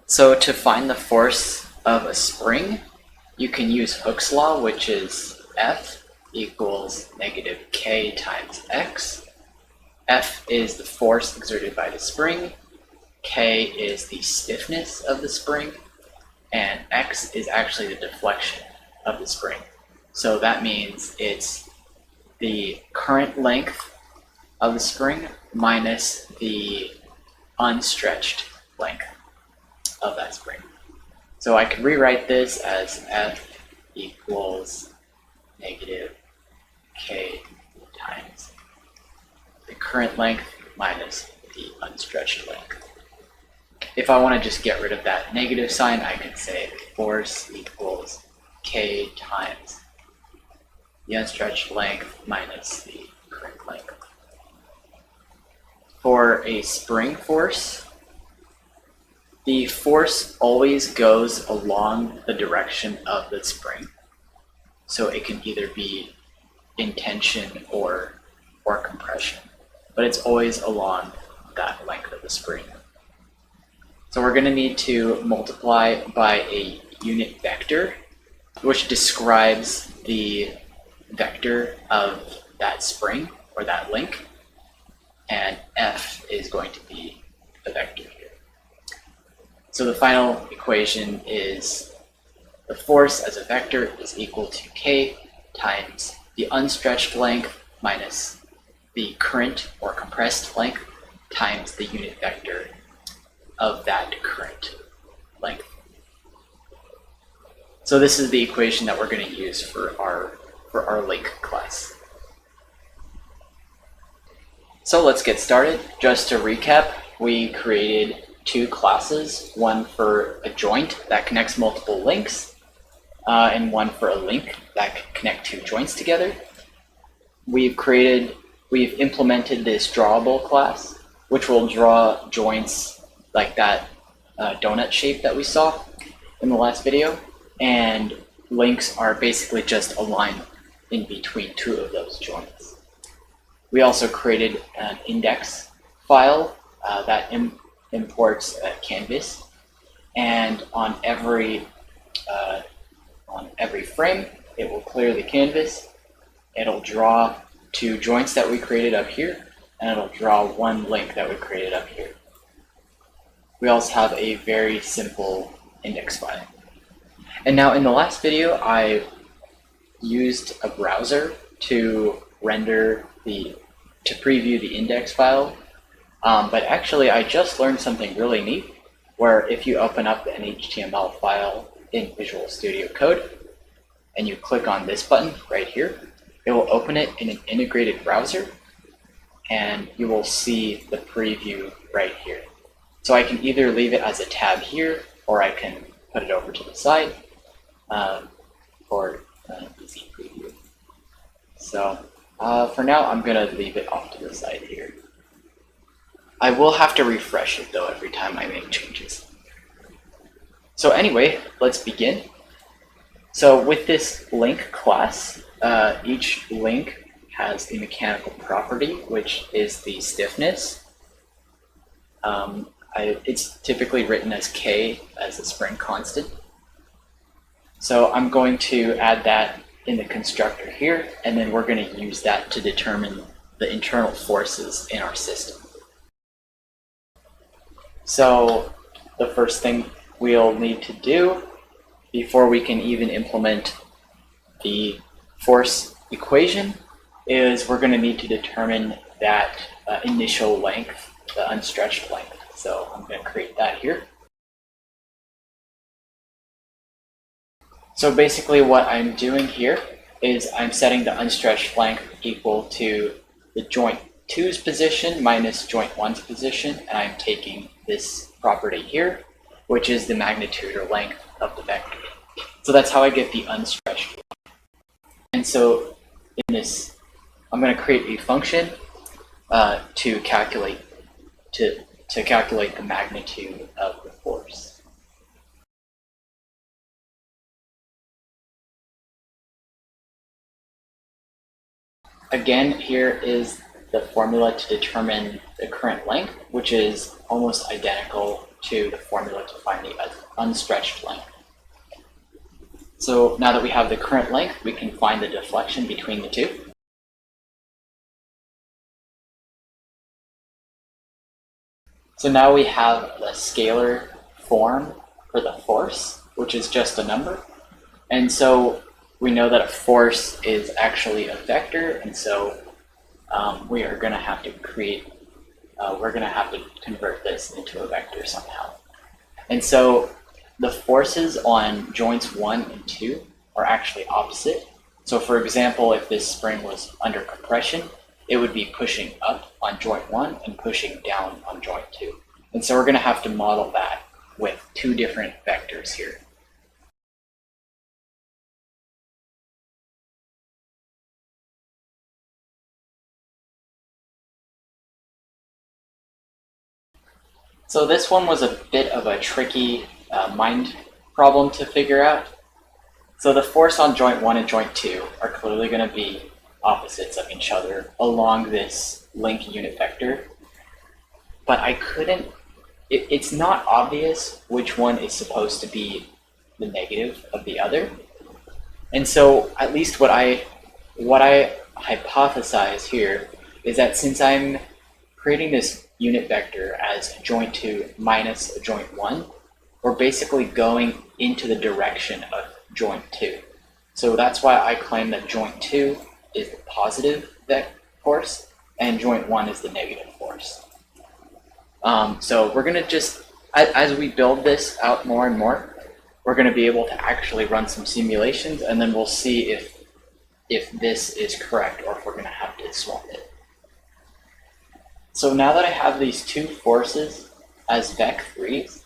So to find the force of a spring, you can use Hooke's law, which is F equals negative K times X. F is the force exerted by the spring, K is the stiffness of the spring, and X is actually the deflection of the spring. So that means it's the current length of the spring minus the unstretched length of that spring. So I could rewrite this as F equals negative K times the current length minus the unstretched length. If I want to just get rid of that negative sign, I can say force equals K times the unstretched length minus the current length. For a spring force, the force always goes along the direction of the spring. So it can either be in tension or compression, but it's always along that length of the spring. So we're going to need to multiply by a unit vector, which describes the vector of that spring or that link, and F is going to be the vector here. So the final equation is the force as a vector is equal to K times the unstretched length minus the current or compressed length times the unit vector of that current length. So this is the equation that we're going to use for our link class. So let's get started. Just to recap, we created two classes, one for a joint that connects multiple links, and one for a link that can connect two joints together. We've implemented this drawable class, which will draw joints like that donut shape that we saw in the last video, and links are basically just a line in between two of those joints. We also created an index file that imports a canvas, and on every frame it will clear the canvas. It'll draw two joints that we created up here, and it'll draw one link that we created up here. We also have a very simple index file. And now in the last video, I used a browser to preview the index file. But actually, I just learned something really neat, where if you open up an HTML file in Visual Studio Code, and you click on this button right here, it will open it in an integrated browser, and you will see the preview right here. So I can either leave it as a tab here, or I can put it over to the side for an easy preview. So for now, I'm going to leave it off to the side here. I will have to refresh it though every time I make changes. So anyway, let's begin. So with this link class, each link has a mechanical property, which is the stiffness. It's typically written as K as a spring constant. So I'm going to add that in the constructor here, and then we're going to use that to determine the internal forces in our system. So the first thing we'll need to do before we can even implement the force equation is we're going to need to determine that initial length, the unstretched length. So I'm going to create that here. So basically what I'm doing here is I'm setting the unstretched length equal to the joint 2's position minus joint 1's position, and I'm taking this property here, which is the magnitude or length of the vector. So that's how I get the unstretched length. And so in this, I'm going to create a function to calculate the magnitude of the force. Again, here is the formula to determine the current length, which is almost identical to the formula to find the unstretched length. So now that we have the current length, we can find the deflection between the two. So now we have the scalar form for the force, which is just a number. And so we know that a force is actually a vector, and so we are going to have to convert this into a vector somehow. And so the forces on joints 1 and 2 are actually opposite. So for example, if this spring was under compression, it would be pushing up on joint 1 and pushing down on joint 2. And so we're going to have to model that with two different vectors here. So this one was a bit of a tricky mind problem to figure out. So the force on joint 1 and joint 2 are clearly going to be opposites of each other along this link unit vector. But I couldn't, it's not obvious which one is supposed to be the negative of the other. And so at least what I hypothesize here is that since I'm creating this unit vector as joint 2 minus joint 1, we're basically going into the direction of joint 2. So that's why I claim that joint 2 is the positive force and joint 1 is the negative force. So we're going to just, as we build this out more and more, we're going to be able to actually run some simulations, and then we'll see if this is correct or if we're going to have to swap it. So now that I have these two forces as vec3s,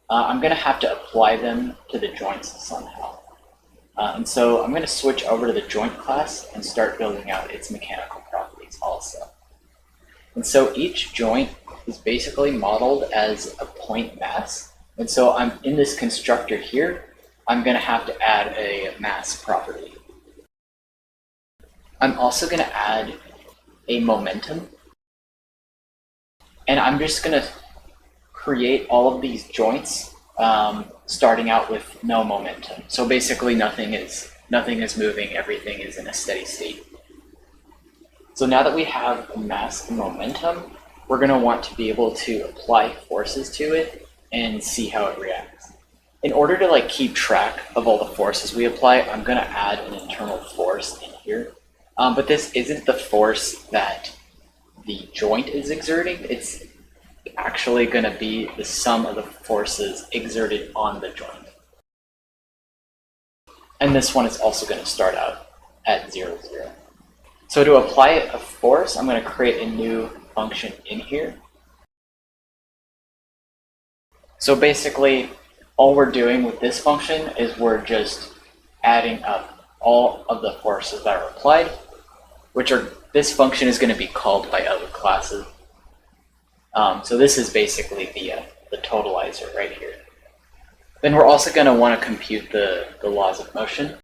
I'm going to have to apply them to the joints somehow. And so I'm going to switch over to the joint class and start building out its mechanical properties also. And so each joint is basically modeled as a point mass. And so I'm in this constructor here, I'm going to have to add a mass property. I'm also going to add a momentum. And I'm just going to create all of these joints starting out with no momentum. So basically nothing is moving, everything is in a steady state. So now that we have a mass and momentum, we're going to want to be able to apply forces to it and see how it reacts. In order to keep track of all the forces we apply, I'm going to add an internal force in here. But this isn't the force that the joint is exerting. It's actually going to be the sum of the forces exerted on the joint. And this one is also going to start out at 0, 0. So to apply a force, I'm going to create a new function in here. So basically, all we're doing with this function is we're just adding up all of the forces that are applied, this function is going to be called by other classes. So this is basically the totalizer right here. Then we're also going to want to compute the laws of motion.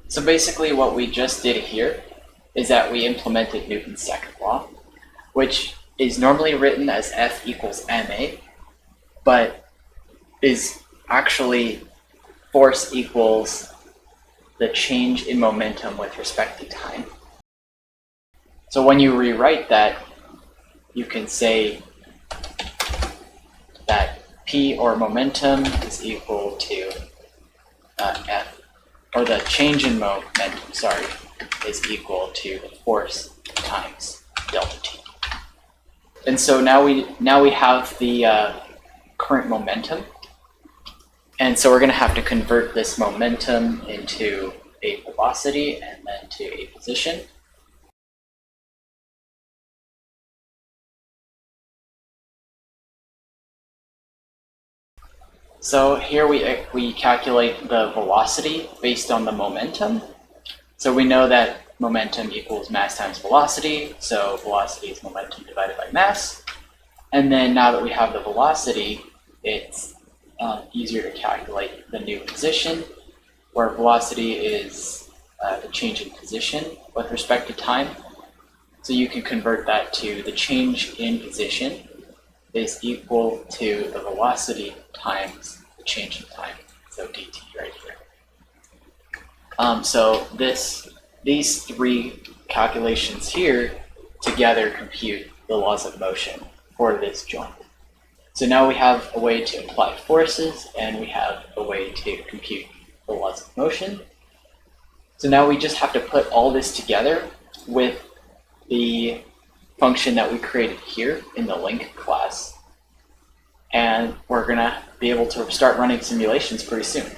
So basically what we just did here is that we implemented Newton's second law, which is normally written as F equals ma, but is actually force equals the change in momentum with respect to time. So when you rewrite that, you can say that P, or momentum, is equal to F, or the change in momentum, is equal to the force times delta T. And so now we have the current momentum. And so we're going to have to convert this momentum into a velocity and then to a position. So here we calculate the velocity based on the momentum. So we know that momentum equals mass times velocity, so velocity is momentum divided by mass. And then now that we have the velocity, it's easier to calculate the new position, where velocity is the change in position with respect to time. So you can convert that to the change in position is equal to the velocity times the change in time. So dt right here. So these three calculations here together compute the laws of motion for this joint. So now we have a way to apply forces and we have a way to compute the laws of motion. So now we just have to put all this together with the function that we created here in the link class. And we're going to be able to start running simulations pretty soon.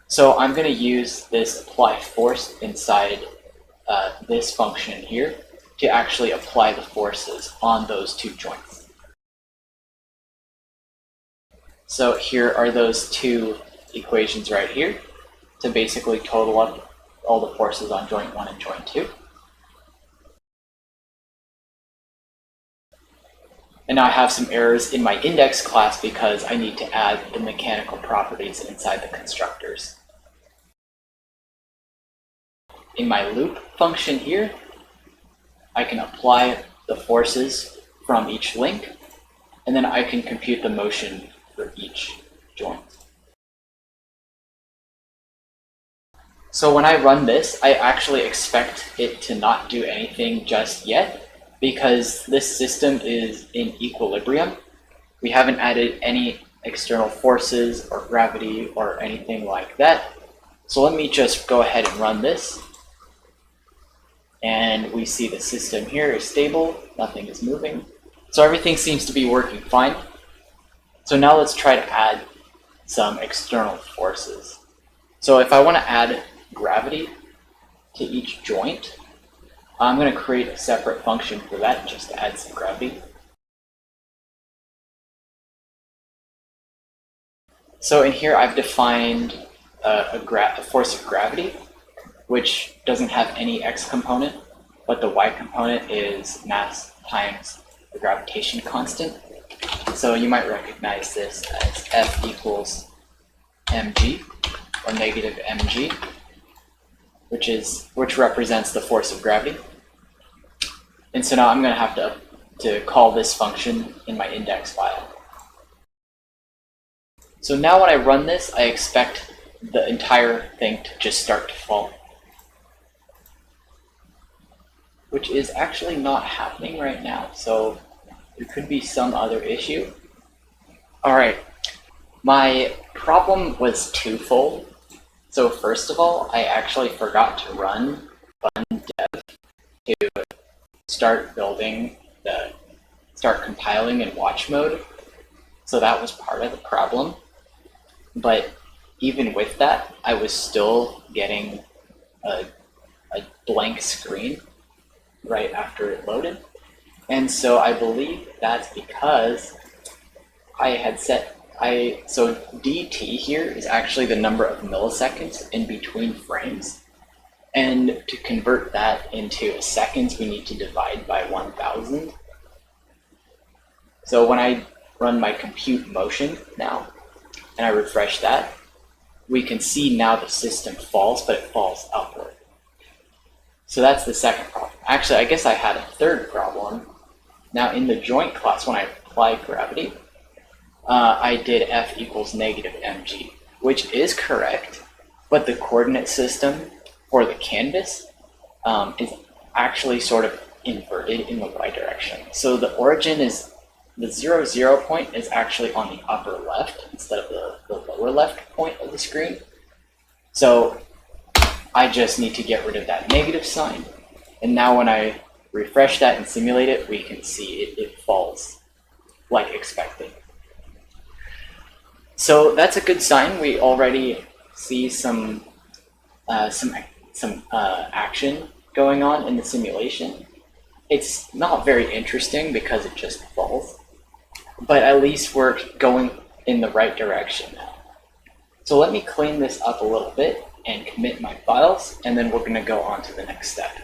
So I'm going to use this apply force inside this function here to actually apply the forces on those two joints. So here are those two equations right here to basically total up all the forces on joint 1 and joint 2. And now I have some errors in my index class because I need to add the mechanical properties inside the constructors. In my loop function here, I can apply the forces from each link, and then I can compute the motion for each joint. So when I run this, I actually expect it to not do anything just yet, because this system is in equilibrium. We haven't added any external forces or gravity or anything like that. So let me just go ahead and run this. And we see the system here is stable, nothing is moving. So everything seems to be working fine. So now let's try to add some external forces. So if I want to add gravity to each joint, I'm going to create a separate function for that just to add some gravity. So in here I've defined a force of gravity, which doesn't have any x component, but the y component is mass times the gravitation constant. So you might recognize this as F equals mg, or negative mg, which represents the force of gravity. And so now I'm going to have to call this function in my index file. So now when I run this, I expect the entire thing to just start to fall, which is actually not happening right now. So there could be some other issue. All right, my problem was twofold. So first of all, I actually forgot to run BunDev to start compiling in watch mode. So that was part of the problem. But even with that, I was still getting a blank screen right after it loaded. And so I believe that's because I had so dt here is actually the number of milliseconds in between frames. And to convert that into seconds, we need to divide by 1000. So when I run my compute motion now, and I refresh that, we can see now the system falls, but it falls upward. So that's the second problem. Actually, I guess I had a third problem. Now in the joint class, when I applied gravity, I did F equals negative mg, which is correct, but the coordinate system for the canvas is actually sort of inverted in the y direction. So the origin is, the 0, 0 point is actually on the upper left instead of the lower left point of the screen. So I just need to get rid of that negative sign. And now when I refresh that and simulate it, we can see it falls like expected. So that's a good sign. We already see some action going on in the simulation. It's not very interesting because it just falls, but at least we're going in the right direction now. So let me clean this up a little bit and commit my files, and then we're going to go on to the next step.